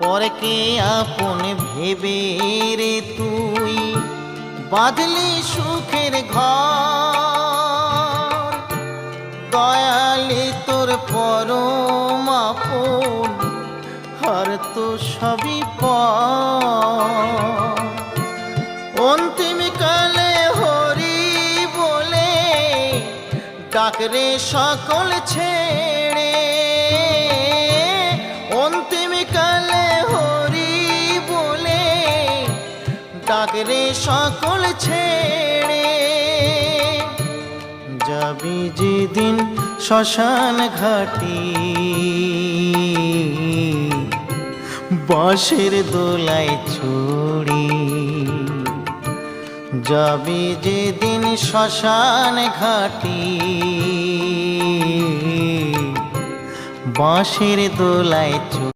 পরকে আপন ভেবে রে তুই বাঁধলি সুখের ঘর। দয়ালি তোর পরম আপন, আর তো সবই পর। অন্তিম কালে হরি বলে ডাকরে সকল ছেড়ে। অন্তিম কালে হরি বলে ডাকরে সকল ছেড়ে। যাবি যেদিন শ্মশান ঘাটি, বাঁশের দোলায় ছড়ি। যাবি যেদিন শ্মশান ঘাটি, বাঁশের দোলায় ছড়ি।